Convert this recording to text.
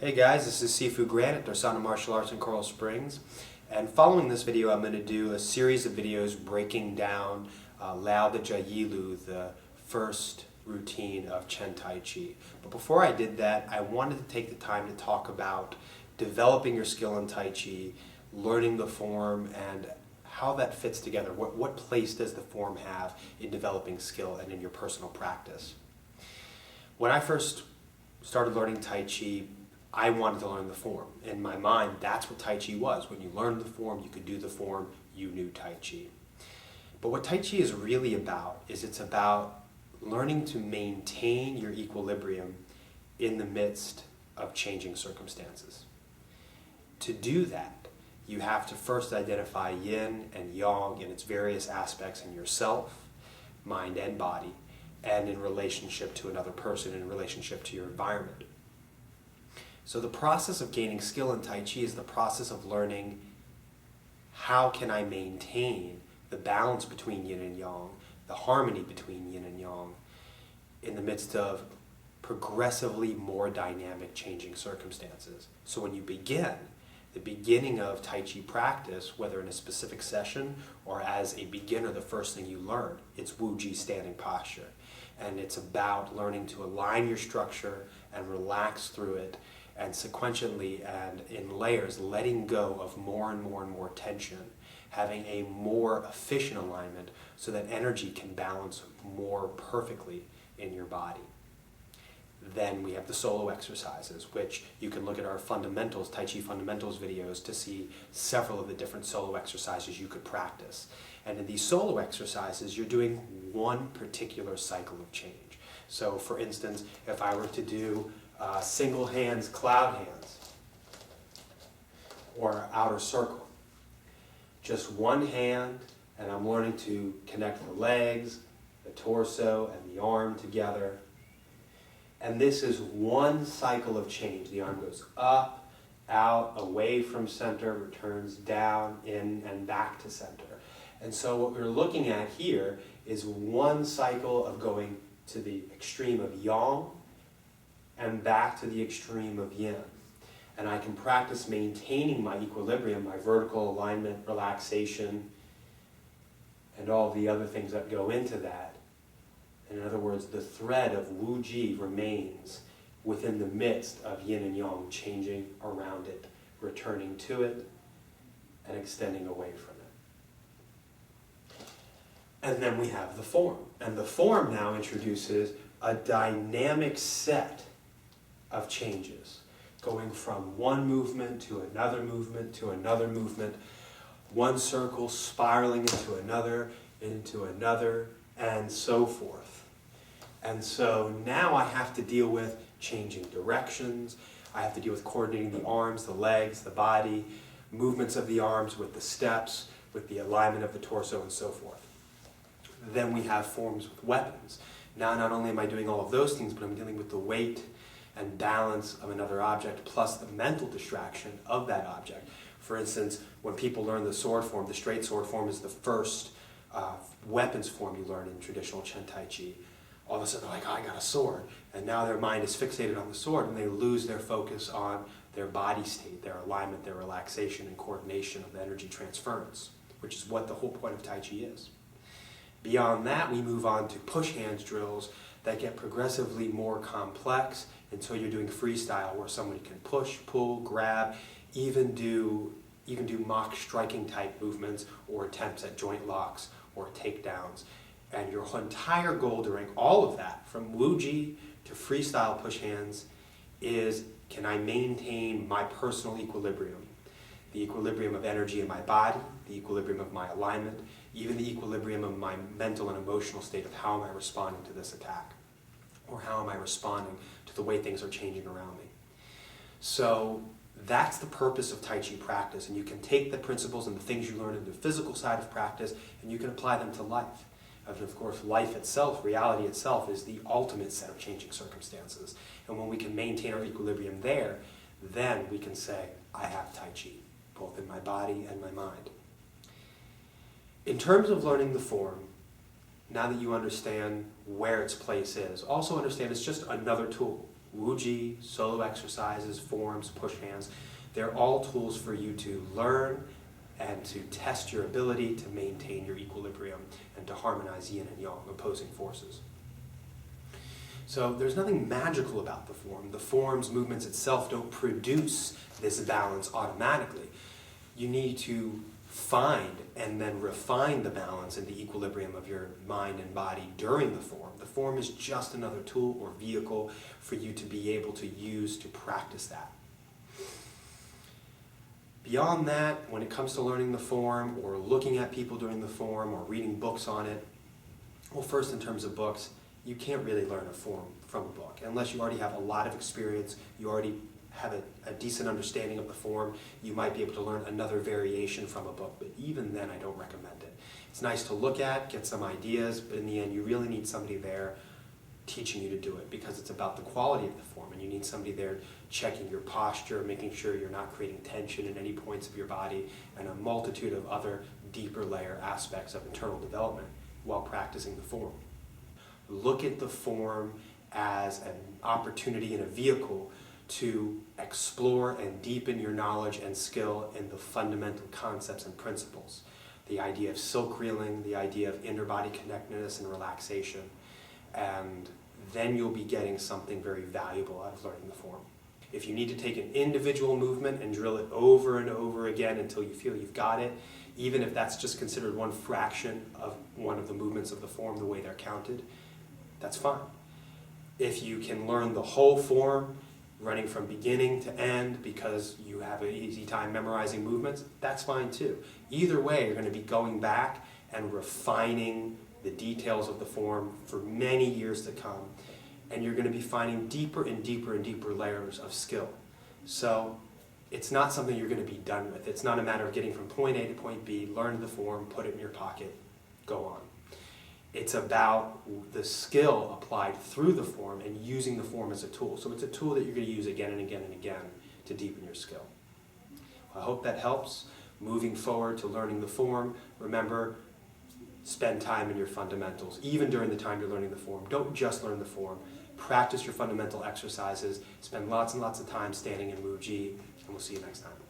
Hey guys, this is Sifu Grant at Darsana Martial Arts in Coral Springs, and following this video I'm going to do a series of videos breaking down Laodajia, the first routine of Chen Tai Chi. But before I did that, I wanted to take the time to talk about developing your skill in Tai Chi, learning the form, and how that fits together. What place does the form have in developing skill and in your personal practice? When I first started learning Tai Chi, I wanted to learn the form. In my mind, that's what Tai Chi was. When you learned the form, you could do the form, you knew Tai Chi. But what Tai Chi is really about is it's about learning to maintain your equilibrium in the midst of changing circumstances. To do that, you have to first identify yin and yang in its various aspects in yourself, mind and body, and in relationship to another person, in relationship to your environment. So the process of gaining skill in Tai Chi is the process of learning how can I maintain the balance between yin and yang, the harmony between yin and yang, in the midst of progressively more dynamic changing circumstances. So when you begin, the beginning of Tai Chi practice, whether in a specific session or as a beginner, the first thing you learn, it's Wu Ji, standing posture. And it's about learning to align your structure and relax through it, and sequentially and in layers, letting go of more and more and more tension, having a more efficient alignment so that energy can balance more perfectly in your body. Then we have the solo exercises, which you can look at our fundamentals, Tai Chi fundamentals videos to see several of the different solo exercises you could practice. And in these solo exercises, you're doing one particular cycle of change. So for instance, if I were to do single hands, cloud hands, or outer circle. Just one hand, and I'm learning to connect the legs, the torso, and the arm together. And this is one cycle of change. The arm goes up, out, away from center, returns down, in, and back to center. And so what we're looking at here is one cycle of going to the extreme of yang and back to the extreme of yin. And I can practice maintaining my equilibrium, my vertical alignment, relaxation, and all the other things that go into that. In other words, the thread of Wu Ji remains within the midst of yin and yang, changing around it, returning to it, and extending away from it. And then we have the form. And the form now introduces a dynamic set of changes, going from one movement to another movement to another movement, one circle spiraling into another, and so forth. And so now I have to deal with changing directions. I have to deal with coordinating the arms, the legs, the body, movements of the arms with the steps, with the alignment of the torso, and so forth. Then we have forms with weapons. Now not only am I doing all of those things, but I'm dealing with the weight and balance of another object, plus the mental distraction of that object. For instance, when people learn the sword form, the straight sword form is the first weapons form you learn in traditional Chen Tai Chi. All of a sudden they're like, oh, I got a sword. And now their mind is fixated on the sword, and they lose their focus on their body state, their alignment, their relaxation, and coordination of the energy transference, which is what the whole point of Tai Chi is. Beyond that, we move on to push hands drills that get progressively more complex until you're doing freestyle, where somebody can push, pull, grab, even do mock striking type movements or attempts at joint locks or takedowns. And your entire goal during all of that, from Wu Ji to freestyle push hands, is can I maintain my personal equilibrium? The equilibrium of energy in my body, the equilibrium of my alignment, even the equilibrium of my mental and emotional state of how am I responding to this attack? Or how am I responding to the way things are changing around me? So that's the purpose of Tai Chi practice, and you can take the principles and the things you learn in the physical side of practice and you can apply them to life. And of course, life itself, reality itself, is the ultimate set of changing circumstances. And when we can maintain our equilibrium there, then we can say, I have Tai Chi, both in my body and my mind. In terms of learning the form, now that you understand where its place is, also understand it's just another tool. Wuji, solo exercises, forms, push hands, they're all tools for you to learn and to test your ability to maintain your equilibrium and to harmonize yin and yang, opposing forces. So there's nothing magical about the form. The form's movements itself don't produce this balance automatically. You need to find and then refine the balance and the equilibrium of your mind and body during the form. The form is just another tool or vehicle for you to be able to use to practice that. Beyond that, when it comes to learning the form or looking at people doing the form or reading books on it, well, first in terms of books, you can't really learn a form from a book unless you already have a lot of experience, you already have a decent understanding of the form. You might be able to learn another variation from a book, but even then I don't recommend it. It's nice to look at, get some ideas, but in the end you really need somebody there teaching you to do it because it's about the quality of the form, and you need somebody there checking your posture, making sure you're not creating tension in any points of your body, and a multitude of other deeper layer aspects of internal development while practicing the form. Look at the form as an opportunity and a vehicle to explore and deepen your knowledge and skill in the fundamental concepts and principles. The idea of silk reeling, the idea of inner body connectedness and relaxation, and then you'll be getting something very valuable out of learning the form. If you need to take an individual movement and drill it over and over again until you feel you've got it, even if that's just considered one fraction of one of the movements of the form, the way they're counted, that's fine. If you can learn the whole form, running from beginning to end because you have an easy time memorizing movements, that's fine too. Either way, you're going to be going back and refining the details of the form for many years to come, and you're going to be finding deeper and deeper and deeper layers of skill. So it's not something you're going to be done with. It's not a matter of getting from point A to point B, learn the form, put it in your pocket, go on. It's about the skill applied through the form and using the form as a tool. So it's a tool that you're going to use again and again and again to deepen your skill. I hope that helps. Moving forward to learning the form, remember, spend time in your fundamentals, even during the time you're learning the form. Don't just learn the form. Practice your fundamental exercises. Spend lots and lots of time standing in Wuji, and we'll see you next time.